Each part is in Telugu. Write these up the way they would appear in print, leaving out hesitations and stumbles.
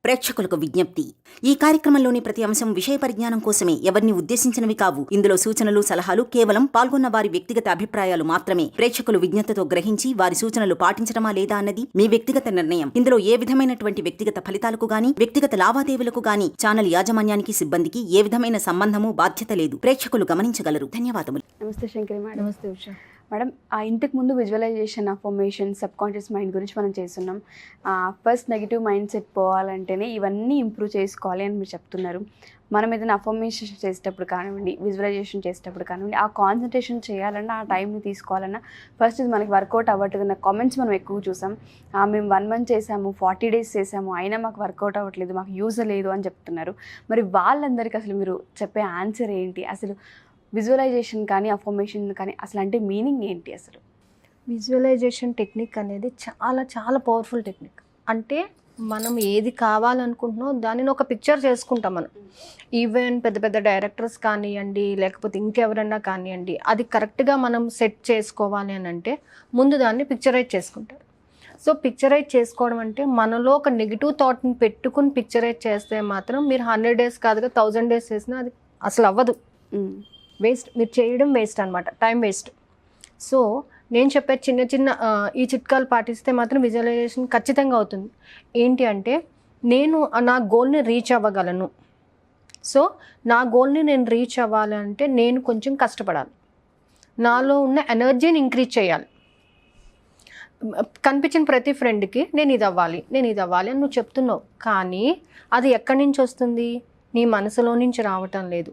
ప్రేక్షకులకు విజ్ఞప్తి. ఈ కార్యక్రమంలోని ప్రతి అంశం విషయ పరిజ్ఞానం కోసమే, ఎవరిని ఉద్దేశించినవి కావు. ఇందులో సూచనలు, సలహాలు కేవలం పాల్గొన్న వారి వ్యక్తిగత అభిప్రాయాలు మాత్రమే. ప్రేక్షకులు విజ్ఞతతో గ్రహించి వారి సూచనలు పాటించడమా లేదా అన్నది మీ వ్యక్తిగత నిర్ణయం. ఇందులో ఏ విధమైనటువంటి వ్యక్తిగత ఫలితాలకు గాని, వ్యక్తిగత లావాదేవీలకు గాని ఛానల్ యాజమాన్యానికి, సిబ్బందికి ఏ విధమైన సంబంధము, బాధ్యత లేదు. ప్రేక్షకులు గమనించగలరు. ధన్యవాదములు. నమస్తే శంకరి మేడం. నమస్తే ఉషా మేడం, ఇంతకు ముందు visualization, affirmation, subconscious mind గురించి మనం చేస్తున్నాం. ఫస్ట్ నెగిటివ్ మైండ్ సెట్ పోవాలంటేనే ఇవన్నీ ఇంప్రూవ్ చేసుకోవాలి అని మీరు చెప్తున్నారు. మనం ఏదైనా అఫర్మేషన్ చేసేటప్పుడు కానివ్వండి, విజువలైజేషన్ చేసేటప్పుడు కానివ్వండి, ఆ కాన్సన్ట్రేషన్ చేయాలన్నా, ఆ టైంని తీసుకోవాలన్నా ఫస్ట్ ఇది మనకి వర్కౌట్ అవ్వట్లేదు. కామెంట్స్ మనం ఎక్కువ చూసాం. మేము 1 month చేసాము, 40 days చేసాము, అయినా మాకు వర్కౌట్ అవ్వట్లేదు, మాకు యూజ్ లేదు అని చెప్తున్నారు. మరి వాళ్ళందరికీ అసలు మీరు చెప్పే ఆన్సర్ ఏంటి? అసలు విజువలైజేషన్ కానీ, అఫర్మేషన్ కానీ అసలు అంటే మీనింగ్ ఏంటి? అసలు విజువలైజేషన్ టెక్నిక్ అనేది చాలా చాలా పవర్ఫుల్ టెక్నిక్. అంటే మనం ఏది కావాలనుకుంటున్నామో దానిని ఒక పిక్చర్ చేసుకుంటాం. మనం ఈవెన్ పెద్ద పెద్ద డైరెక్టర్స్ కానివ్వండి, లేకపోతే ఇంకెవరన్నా కానివ్వండి, అది కరెక్ట్గా మనం సెట్ చేసుకోవాలి అని అంటే ముందు దాన్ని పిక్చరైజ్ చేసుకుంటారు. సో పిక్చరైజ్ చేసుకోవడం అంటే మనలో ఒక నెగిటివ్ థాట్ని పెట్టుకుని పిక్చరైజ్ చేస్తే మాత్రం మీరు 100 days కాదుగా 1000 days చేసినా అది అసలు అవ్వదు. వేస్ట్, మీరు చేయడం వేస్ట్ అనమాట, టైం వేస్ట్. సో నేను చెప్పే చిన్న చిన్న ఈ చిట్కాలు పాటిస్తే మాత్రం విజువలైజేషన్ ఖచ్చితంగా అవుతుంది. ఏంటి అంటే, నేను నా గోల్ని రీచ్ అవ్వగలను. సో నా గోల్ని నేను రీచ్ అవ్వాలంటే నేను కొంచెం కష్టపడాలి, నాలో ఉన్న ఎనర్జీని ఇంక్రీజ్ చేయాలి. కనిపించిన ప్రతి ఫ్రెండ్కి నేను ఇది అవ్వాలి, నేను ఇది అవ్వాలి అని నువ్వు చెప్తున్నావు, కానీ అది ఎక్కడి నుంచి వస్తుంది? నీ మనసులో నుంచి రావటం లేదు.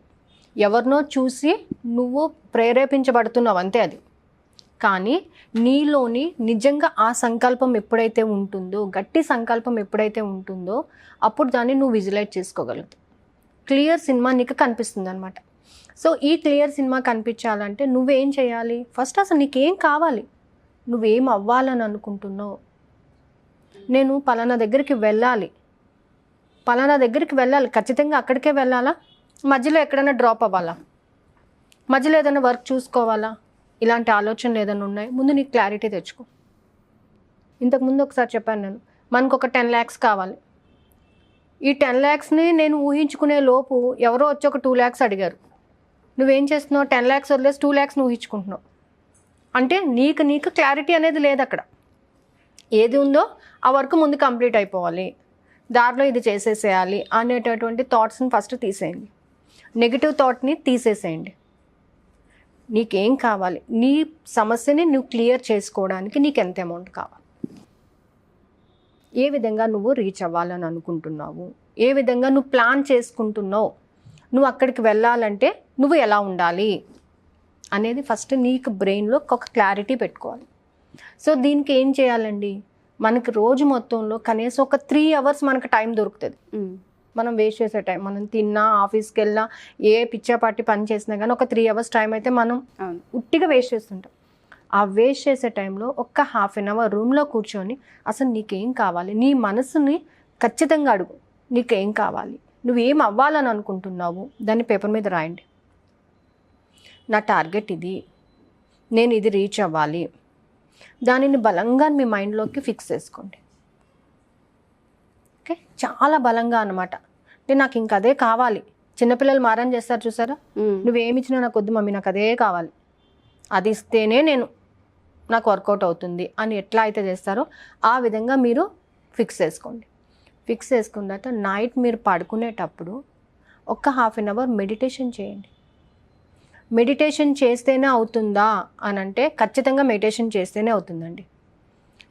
ఎవరినో చూసి నువ్వు ప్రేరేపించబడుతున్నావు అంతే. అది కానీ నీలోని నిజంగా ఆ సంకల్పం ఎప్పుడైతే ఉంటుందో, గట్టి సంకల్పం ఎప్పుడైతే ఉంటుందో, అప్పుడు దాన్ని నువ్వు విజువలైజ్ చేసుకోగలుగుతావు. క్లియర్ సినిమా నీకు కనిపిస్తుంది అనమాట. సో ఈ క్లియర్ సినిమా కనిపించాలంటే నువ్వేం చేయాలి? ఫస్ట్ అసలు నీకేం కావాలి, నువ్వేం అవ్వాలని అనుకుంటున్నావు. నేను పలానా దగ్గరికి వెళ్ళాలి, పలానా దగ్గరికి వెళ్ళాలి, ఖచ్చితంగా అక్కడికే వెళ్ళాలా? మధ్యలో ఎక్కడైనా డ్రాప్ అవ్వాలా? మధ్యలో ఏదైనా వర్క్ చూసుకోవాలా? ఇలాంటి ఆలోచనలు ఏదైనా ఉన్నాయి, ముందు నీకు క్లారిటీ తెచ్చుకో. ఇంతకుముందు ఒకసారి చెప్పాను నేను, మనకు ఒక 10 lakhs కావాలి. ఈ 10 lakhsని నేను ఊహించుకునే లోపు ఎవరో వచ్చి ఒక 2 lakhs అడిగారు. నువ్వేం చేస్తున్నావు? 10 lakhs వదిలేసి 2 lakhs ఊహించుకుంటున్నావు. అంటే నీకు క్లారిటీ అనేది లేదు. అక్కడ ఏది ఉందో ఆ వర్క్ ముందు కంప్లీట్ అయిపోవాలి, దారిలో ఇది చేసేసేయాలి అనేటటువంటి థాట్స్ని ఫస్ట్ తీసేయండి. నెగిటివ్ థాట్ని తీసేసేయండి. నీకేం కావాలి, నీ సమస్యని నువ్వు క్లియర్ చేసుకోవడానికి నీకు ఎంత అమౌంట్ కావాలి, ఏ విధంగా నువ్వు రీచ్ అవ్వాలని అనుకుంటున్నావు, ఏ విధంగా నువ్వు ప్లాన్ చేసుకుంటున్నావు, నువ్వు అక్కడికి వెళ్ళాలంటే నువ్వు ఎలా ఉండాలి అనేది ఫస్ట్ నీకు బ్రెయిన్లో ఒక క్లారిటీ పెట్టుకోవాలి. సో దీనికి ఏం చేయాలండి, మనకి రోజు మొత్తంలో కనీసం ఒక 3 hours మనకు టైం దొరుకుతుంది. మనం వేస్ట్ చేసే టైం, మనం తిన్నా, ఆఫీస్కి వెళ్ళినా, ఏ పిచ్చాపాటి పని చేసినా కానీ ఒక 3 hours టైం అయితే మనం ఉట్టిగా వేస్ట్ చేస్తుంటాం. ఆ వేస్ట్ చేసే టైంలో ఒక్క 1/2 hour రూమ్లో కూర్చొని అసలు నీకేం కావాలి, నీ మనసుని ఖచ్చితంగా అడుగు. నీకేం కావాలి, నువ్వేం అవ్వాలని అనుకుంటున్నావు, దాన్ని పేపర్ మీద రాయండి. నా టార్గెట్ ఇది, నేను ఇది రీచ్ అవ్వాలి, దానిని బలంగా మీ మైండ్లోకి ఫిక్స్ చేసుకోండి. ఓకే, చాలా బలంగా అనమాట. అంటే నాకు ఇంక అదే కావాలి. చిన్నపిల్లలు మారం చేస్తారు చూసారా, నువ్వేమి ఇచ్చినా నాకు వద్దు మమ్మీ, నాకు అదే కావాలి, అది ఇస్తేనే నాకు వర్కౌట్ అవుతుంది అని ఎట్లా అయితే చేస్తారో ఆ విధంగా మీరు ఫిక్స్ చేసుకోండి. ఫిక్స్ చేసుకున్న తర్వాత నైట్ మీరు పడుకునేటప్పుడు ఒక్క 1/2 hour మెడిటేషన్ చేయండి. మెడిటేషన్ చేస్తేనే అవుతుందా అని అంటే ఖచ్చితంగా మెడిటేషన్ చేస్తేనే అవుతుందండి.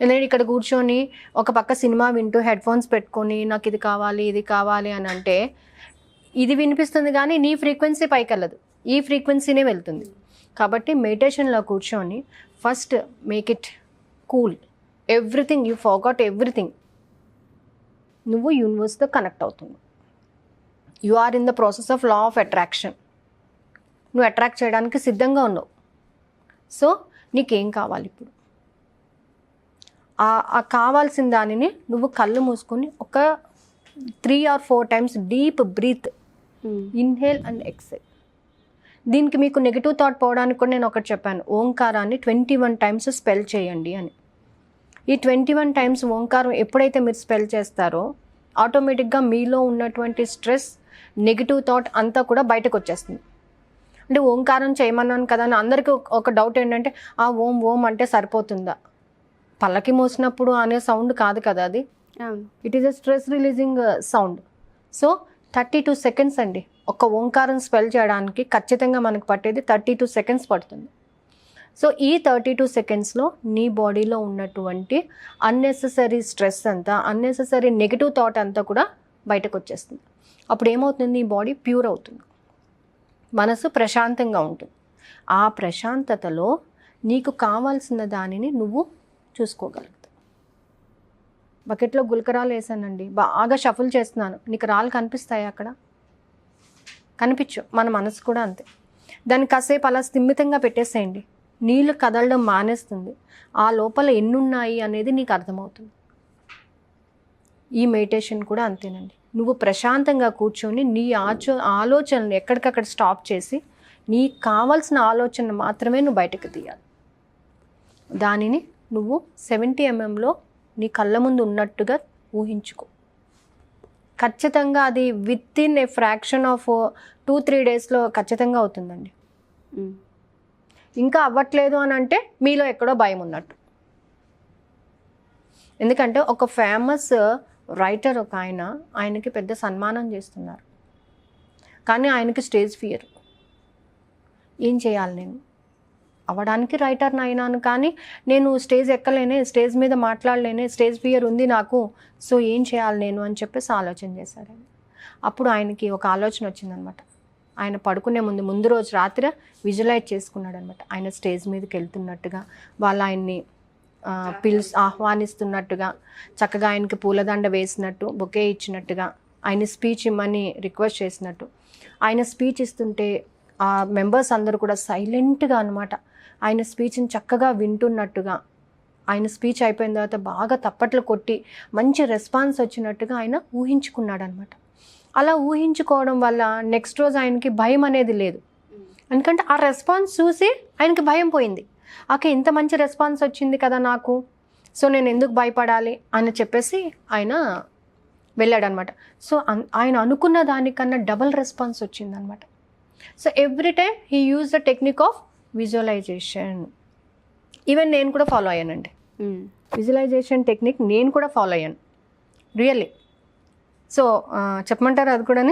నేను ఇక్కడ కూర్చొని ఒక పక్క సినిమా వింటూ హెడ్ ఫోన్స్ పెట్టుకొని నాకు ఇది కావాలి, ఇది కావాలి అని అంటే ఇది వినిపిస్తుంది కానీ నీ ఫ్రీక్వెన్సీ పైకి వెళ్ళదు, ఈ ఫ్రీక్వెన్సీనే వెళ్తుంది. కాబట్టి మెడిటేషన్లో కూర్చొని first make it cool, everything, you forgot everything. నువ్వు యూనివర్స్తో కనెక్ట్ అవుతున్నావు. You are in the process of law of attraction. నువ్వు అట్రాక్ట్ చేయడానికి సిద్ధంగా ఉన్నావు. సో నీకేం కావాలి ఇప్పుడు? ఆ కావాల్సిన దానిని నువ్వు కళ్ళు మూసుకొని ఒక 3 or 4 times deep breath, inhale and exhale. దీనికి మీకు నెగిటివ్ థాట్ పోవడానికి కూడా నేను ఒకటి చెప్పాను, ఓంకారాన్ని 21 times స్పెల్ చేయండి అని. ఈ 21 times ఓంకారం ఎప్పుడైతే మీరు స్పెల్ చేస్తారో ఆటోమేటిక్గా మీలో ఉన్నటువంటి స్ట్రెస్, నెగిటివ్ థాట్ అంతా కూడా బయటకు వచ్చేస్తుంది. అంటే ఓంకారం చేయమన్నాను కదా అని అందరికీ ఒక డౌట్ ఏంటంటే, ఆ ఓం ఓం అంటే సరిపోతుందా? పల్లకి మోసినప్పుడు అనే సౌండ్ కాదు కదా అది. It is a stress releasing sound. So 32 seconds అండి. ఒక ఓంకారం స్పెల్ చేయడానికి ఖచ్చితంగా మనకు పట్టేది 32 సెకండ్స్ పడుతుంది. సో ఈ 32 సెకండ్స్లో నీ బాడీలో ఉన్నటువంటి అన్నెసెసరీ స్ట్రెస్ అంతా, అన్నెసెసరీ నెగిటివ్ థాట్ అంతా కూడా బయటకు వచ్చేస్తుంది. అప్పుడు ఏమవుతుంది, నీ బాడీ ప్యూర్ అవుతుంది, మనసు ప్రశాంతంగా ఉంటుంది. ఆ ప్రశాంతతలో నీకు కావాల్సిన దానిని నువ్వు చూసుకోగలుగుతావు. బకెట్లో గులకరాలు వేసానండి, బాగా షఫుల్ చేస్తున్నాను, నీకు రాళ్ళు కనిపిస్తాయి అక్కడ? కనిపించు. మన మనసు కూడా అంతే. దాన్ని కాసేపు అలా స్థిమితంగా పెట్టేసేయండి, నీళ్ళు కదలడం మానేస్తుంది. ఆ లోపల ఎన్నున్నాయి అనేది నీకు అర్థమవుతుంది. ఈ మెడిటేషన్ కూడా అంతేనండి. నువ్వు ప్రశాంతంగా కూర్చొని నీ ఆలోచనలు ఎక్కడికక్కడ స్టాప్ చేసి నీకు కావాల్సిన ఆలోచన మాత్రమే నువ్వు బయటకు తీయాలి. దానిని నువ్వు 70 mm నీ కళ్ళ ముందు ఉన్నట్టుగా ఊహించుకో. ఖచ్చితంగా అది with in a fraction of 2-3 డేస్లో ఖచ్చితంగా అవుతుందండి. ఇంకా అవ్వట్లేదు అని అంటే మీలో ఎక్కడో భయం ఉన్నట్టు. ఎందుకంటే ఒక ఫేమస్ రైటర్ ఒక ఆయనకి పెద్ద సన్మానం చేస్తున్నారు, కానీ ఆయనకి స్టేజ్ ఫియర్. ఏం చేయాలి, నేను అవ్వడానికి రైటర్ని అయినాను కానీ నేను స్టేజ్ ఎక్కలేనే, స్టేజ్ మీద మాట్లాడలేనే, స్టేజ్ ఫియర్ ఉంది నాకు, సో ఏం చేయాలి నేను అని చెప్పేసి ఆలోచన చేశారు ఆయన. అప్పుడు ఆయనకి ఒక ఆలోచన వచ్చిందనమాట. ఆయన పడుకునే ముందు రోజు రాత్రి విజువలైజ్ చేసుకున్నాడు అనమాట. ఆయన స్టేజ్ మీదకి వెళ్తున్నట్టుగా, వాళ్ళు ఆయన్ని ఆహ్వానిస్తున్నట్టుగా, చక్కగా ఆయనకి పూలదండ వేసినట్టు, బొకే ఇచ్చినట్టుగా, ఆయన స్పీచ్ ఇమ్మని రిక్వెస్ట్ చేసినట్టు. ఆయన స్పీచ్ ఇస్తుంటే ఆ మెంబర్స్ అందరూ కూడా సైలెంట్గా అనమాట ఆయన స్పీచ్ని చక్కగా వింటున్నట్టుగా, ఆయన స్పీచ్ అయిపోయిన తర్వాత బాగా తప్పట్లు కొట్టి మంచి రెస్పాన్స్ వచ్చినట్టుగా ఆయన ఊహించుకున్నాడు అనమాట. అలా ఊహించుకోవడం వల్ల నెక్స్ట్ రోజు ఆయనకి భయం అనేది లేదు. ఎందుకంటే ఆ రెస్పాన్స్ చూసి ఆయనకి భయం పోయింది. ఓకే, ఇంత మంచి రెస్పాన్స్ వచ్చింది కదా నాకు, సో నేను ఎందుకు భయపడాలి అని చెప్పేసి ఆయన వెళ్ళాడనమాట. సో ఆయన అనుకున్న దానికన్నా డబల్ రెస్పాన్స్ వచ్చిందనమాట. So every time he use the technique of visualization. Even నేను కూడా ఫాలో అయ్యానండి విజువలైజేషన్ టెక్నిక్, నేను కూడా ఫాలో అయ్యాను రియల్లీ. సో చెప్పమంటారు అది కూడా?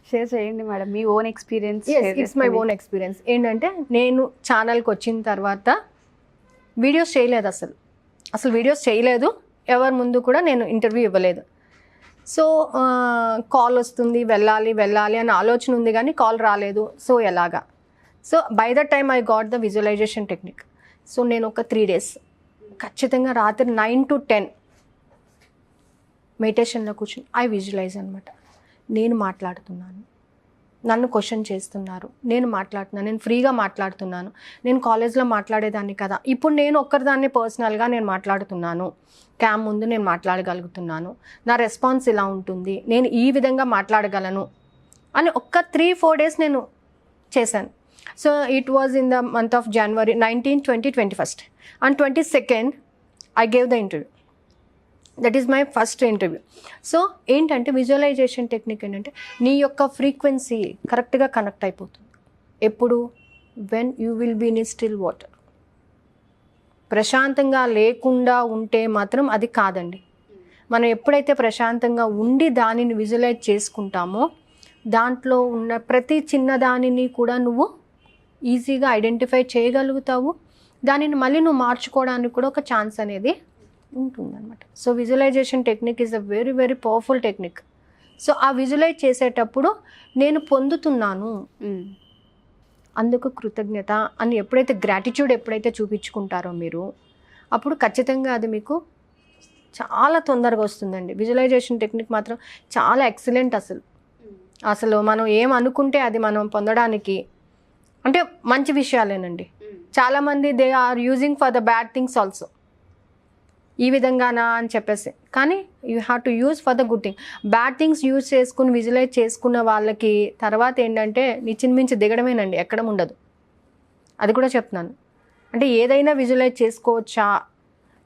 షేర్ చేయండి madam, me own experience. It's my own experience. ఏంటంటే నేను ఛానల్కి వచ్చిన తర్వాత వీడియోస్ చేయలేదు, అసలు వీడియోస్ చేయలేదు, ఎవరి ముందు కూడా నేను ఇంటర్వ్యూ ఇవ్వలేదు. సో కాల్ వస్తుంది, వెళ్ళాలి అని ఆలోచన ఉంది కానీ కాల్ రాలేదు. సో ఎలాగా? So by the time I got the visualization technique. So నేను ఒక 3 days ఖచ్చితంగా రాత్రి 9 to 10 మెడిటేషన్లో కూర్చుని ఐ విజువలైజ్ అనమాట. నేను మాట్లాడుతున్నాను, నన్ను క్వశ్చన్ చేస్తున్నారు, నేను మాట్లాడుతున్నాను, నేను ఫ్రీగా మాట్లాడుతున్నాను, నేను కాలేజ్లో మాట్లాడేదాన్ని కదా, ఇప్పుడు నేను ఒక్కరిదాన్ని పర్సనల్గా నేను మాట్లాడుతున్నాను, క్యామ్ ముందు నేను మాట్లాడగలుగుతున్నాను, నా రెస్పాన్స్ ఇలా ఉంటుంది, నేను ఈ విధంగా మాట్లాడగలను అని ఒక్క 3-4 days నేను చేశాను. So it was in the month of January 19, 20, 21st and 22nd I gave the interview. That is my first interview. So ఏంటంటే విజువలైజేషన్ టెక్నిక్ ఏంటంటే నీ యొక్క ఫ్రీక్వెన్సీ కరెక్ట్గా కనెక్ట్ అయిపోతుంది. ఎప్పుడు? When you will be in still water. ప్రశాంతంగా లేకుండా ఉంటే మాత్రం అది కాదండి. మనం ఎప్పుడైతే ప్రశాంతంగా ఉండి దానిని విజువలైజ్ చేసుకుంటామో దాంట్లో ఉన్న ప్రతి చిన్న దానిని కూడా నువ్వు ఈజీగా ఐడెంటిఫై చేయగలుగుతావు. దానిని మళ్ళీ నువ్వు మార్చుకోవడానికి కూడా ఒక ఛాన్స్ అనేది ఉంటుందన్నమాట. So visualization technique is a very very powerful technique. So ఆ విజువలైజ్ చేసేటప్పుడు నేను పొందుతున్నాను, అందుకు కృతజ్ఞత అని ఎప్పుడైతే గ్రాటిట్యూడ్ ఎప్పుడైతే చూపించుకుంటారో మీరు, అప్పుడు ఖచ్చితంగా అది మీకు చాలా తొందరగా వస్తుందండి. విజువలైజేషన్ టెక్నిక్ మాత్రం చాలా ఎక్సలెంట్. అసలు మనం ఏం అనుకుంటే అది మనం పొందడానికి అంటే మంచి విషయాలేనండి. చాలామంది they are using for the bad things also, ఈ విధంగానా అని చెప్పేసి. కానీ you have to use for the good thing. Bad things use చేసుకుని విజువలైజ్ చేసుకున్న వాళ్ళకి తర్వాత ఏంటంటే నిచ్చిన్మించి దిగడమేనండి, ఎక్కడం ఉండదు. అది కూడా చెప్తున్నాను. అంటే ఏదైనా విజువలైజ్ చేసుకోవచ్చా,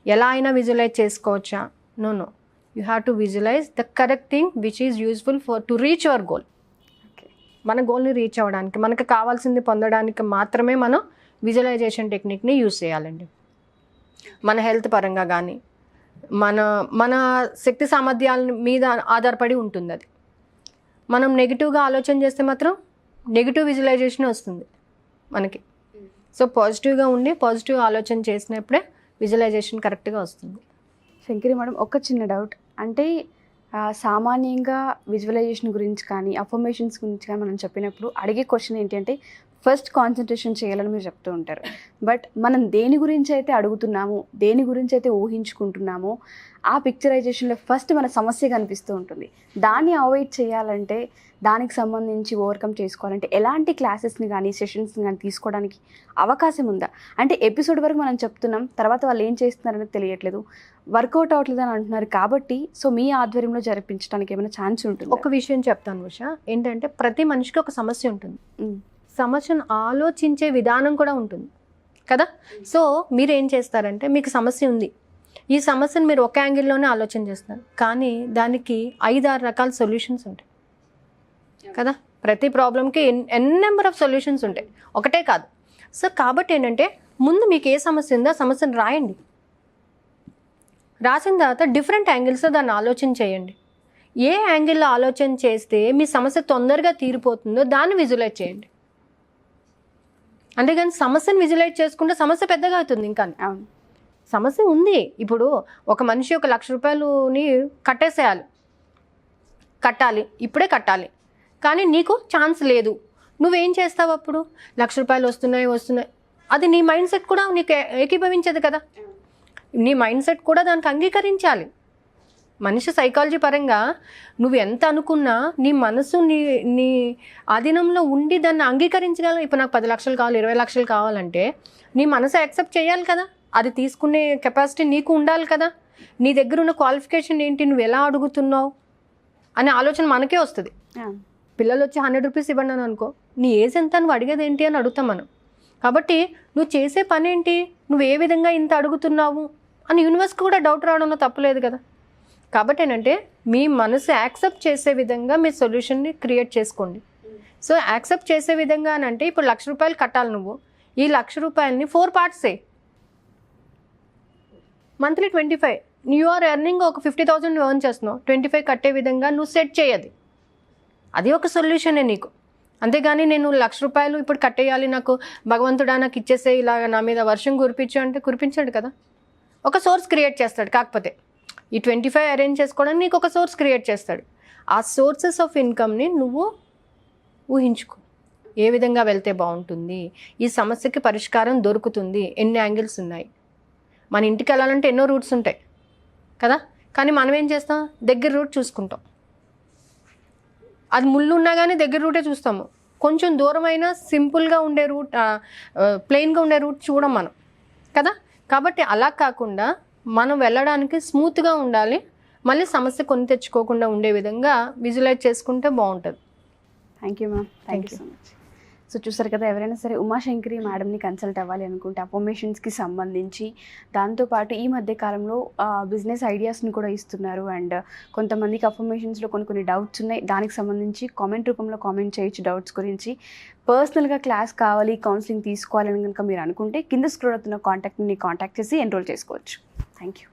ఎలా అయినా విజువలైజ్ చేసుకోవచ్చా? No. You have to visualize the correct thing which is useful to reach your goal. మన గోల్ని రీచ్ అవ్వడానికి, మనకు కావాల్సింది పొందడానికి మాత్రమే మనం విజువలైజేషన్ టెక్నిక్ని యూజ్ చేయాలండి. మన హెల్త్ పరంగా కానీ మన శక్తి సామర్థ్యాల మీద ఆధారపడి ఉంటుంది అది. మనం నెగిటివ్గా ఆలోచన చేస్తే మాత్రం నెగిటివ్ విజువలైజేషన్ వస్తుంది మనకి. సో పాజిటివ్గా ఉండి పాజిటివ్ ఆలోచన చేసినప్పుడే విజువలైజేషన్ కరెక్ట్గా వస్తుంది. శంకరి మేడం, ఒక చిన్న డౌట్. అంటే సామాన్యంగా విజువలైజేషన్ గురించి కానీ అఫర్మేషన్స్ గురించి కానీ మనం చెప్పినప్పుడు అడిగే క్వశ్చన్ ఏంటి అంటే ఫస్ట్ కాన్సన్ట్రేషన్ చేయాలని మీరు చెప్తూ ఉంటారు. బట్ మనం దేని గురించి అయితే అడుగుతున్నామో, దేని గురించి అయితే ఊహించుకుంటున్నామో ఆ పిక్చరైజేషన్లో ఫస్ట్ మన సమస్య కనిపిస్తూ ఉంటుంది. దాన్ని అవాయిడ్ చేయాలంటే, దానికి సంబంధించి ఓవర్కమ్ చేసుకోవాలంటే ఎలాంటి క్లాసెస్ని కానీ సెషన్స్ని కానీ తీసుకోవడానికి అవకాశం ఉందా? అంటే ఎపిసోడ్ వరకు మనం చెప్తున్నాం, తర్వాత వాళ్ళు ఏం చేస్తున్నారనేది తెలియట్లేదు, వర్కౌట్ అవ్వట్లేదు అని అంటున్నారు. కాబట్టి సో మీ ఆధ్వర్యంలో జరిపించడానికి ఏమైనా ఛాన్స్ ఉంటుంది? ఒక విషయం చెప్తాను ఉషా, ఏంటంటే ప్రతి మనిషికి ఒక సమస్య ఉంటుంది, సమస్యను ఆలోచించే విధానం కూడా ఉంటుంది కదా. సో మీరు ఏం చేస్తారంటే, మీకు సమస్య ఉంది, ఈ సమస్యను మీరు ఒక యాంగిల్లోనే ఆలోచన చేస్తారు, కానీ దానికి 5-6 రకాల సొల్యూషన్స్ ఉంటాయి కదా. ప్రతి ప్రాబ్లంకి ఎన్ నెంబర్ ఆఫ్ సొల్యూషన్స్ ఉంటాయి, ఒకటే కాదు. సో కాబట్టి ఏంటంటే, ముందు మీకు ఏ సమస్య ఉందో ఆ సమస్యను రాయండి. రాసిన తర్వాత డిఫరెంట్ యాంగిల్స్లో దాన్ని ఆలోచన చేయండి. ఏ యాంగిల్లో ఆలోచన చేస్తే మీ సమస్య తొందరగా తీరిపోతుందో దాన్ని విజువలైజ్ చేయండి. అంతేగాని సమస్యను విజువలైజ్ చేసుకుంటే సమస్య పెద్దగా అవుతుంది. ఇంకా సమస్య ఉంది. ఇప్పుడు ఒక మనిషి 1,00,000 రూపాయలుని కట్టాలి, ఇప్పుడే కట్టాలి, కానీ నీకు ఛాన్స్ లేదు. నువ్వేం చేస్తావు అప్పుడు? 1,00,000 రూపాయలు వస్తున్నాయి, అది నీ మైండ్ సెట్ కూడా నీకు ఏకీభవించదు కదా. నీ మైండ్ సెట్ కూడా దానికి అంగీకరించాలి. మనిషి సైకాలజీ పరంగా నువ్వు ఎంత అనుకున్నా నీ మనసు నీ ఆధీనంలో ఉండి దాన్ని అంగీకరించగలవు. ఇప్పుడు నాకు 10 లక్షలు కావాలి, 20 లక్షలు కావాలంటే నీ మనసు యాక్సెప్ట్ చేయాలి కదా. అది తీసుకునే కెపాసిటీ నీకు ఉండాలి కదా. నీ దగ్గర ఉన్న క్వాలిఫికేషన్ ఏంటి, నువ్వు ఎలా అడుగుతున్నావు అనే ఆలోచన మనకే వస్తుంది. పిల్లలు వచ్చి 100 రూపీస్ ఇవ్వండి అని అనుకో, నీ ఏజ్ ఎంత, నువ్వు అడిగేది ఏంటి అని అడుగుతాం మనం. కాబట్టి నువ్వు చేసే పని ఏంటి, నువ్వు ఏ విధంగా ఇంత అడుగుతున్నావు అని యూనివర్స్కి కూడా డౌట్ రావడంలో తప్పలేదు కదా. కాబట్టి ఏంటంటే, మీ మనసు యాక్సెప్ట్ చేసే విధంగా మీ సొల్యూషన్ని క్రియేట్ చేసుకోండి. సో యాక్సెప్ట్ చేసే విధంగా అని అంటే, ఇప్పుడు 1,00,000 రూపాయలు కట్టాలి, నువ్వు ఈ 1,00,000 రూపాయలని 4 parts monthly 25, you are earning ఒక 50,000 నువ్వు ఎర్న్ చేస్తున్నావు, 25 కట్టే విధంగా నువ్వు సెట్ చేయది. అది ఒక సొల్యూషనే నీకు. అంతేగాని నేను 1,00,000 రూపాయలు ఇప్పుడు కట్టేయాలి, నాకు భగవంతుడా నాకు ఇచ్చేసే, ఇలాగ నా మీద వర్షం కురిపించు అంటే కురిపించాడు కదా. ఒక సోర్స్ క్రియేట్ చేస్తాడు. కాకపోతే ఈ 25 అరేంజ్ చేసుకోవడానికి నీకు ఒక సోర్స్ క్రియేట్ చేస్తాడు. ఆ సోర్సెస్ ఆఫ్ ఇన్కమ్ని నువ్వు ఊహించుకో. ఏ విధంగా వెళ్తే బాగుంటుంది, ఈ సమస్యకి పరిష్కారం దొరుకుతుంది, ఎన్ని యాంగిల్స్ ఉన్నాయి. మన ఇంటికి వెళ్ళాలంటే ఎన్నో రూట్స్ ఉంటాయి కదా, కానీ మనం ఏం చేస్తాం, దగ్గర రూట్ చూసుకుంటాం. అది ముళ్ళు ఉన్నా కానీ దగ్గర రూటే చూస్తాము. కొంచెం దూరమైన సింపుల్గా ఉండే రూట్, ప్లెయిన్గా ఉండే రూట్ చూడం మనం కదా. కాబట్టి అలా కాకుండా మనం వెళ్ళడానికి స్మూత్గా ఉండాలి, మళ్ళీ సమస్య కొని తెచ్చుకోకుండా ఉండే విధంగా విజువలైజ్ చేసుకుంటే బాగుంటుంది. Thank you ma'am, thank you so much. So చూసారు కదా, ఎవరైనా సరే ఉమాశంకరి మేడంని కన్సల్ట్ అవ్వాలి అనుకుంటే అఫర్మేషన్స్కి సంబంధించి, దాంతోపాటు ఈ మధ్య కాలంలో బిజినెస్ ఐడియాస్ని కూడా ఇస్తున్నారు. అండ్ కొంతమందికి అఫర్మేషన్స్లో కొన్ని డౌట్స్ ఉన్నాయి, దానికి సంబంధించి కామెంట్ రూపంలో కామెంట్ చేయొచ్చు. డౌట్స్ గురించి పర్సనల్గా క్లాస్ కావాలి, కౌన్సిలింగ్ తీసుకోవాలని కనుక మీరు అనుకుంటే కింద స్క్రోల్ అవుతున్న కాంటాక్ట్ని కాంటాక్ట్ చేసి ఎన్రోల్ చేసుకోవచ్చు. Thank you.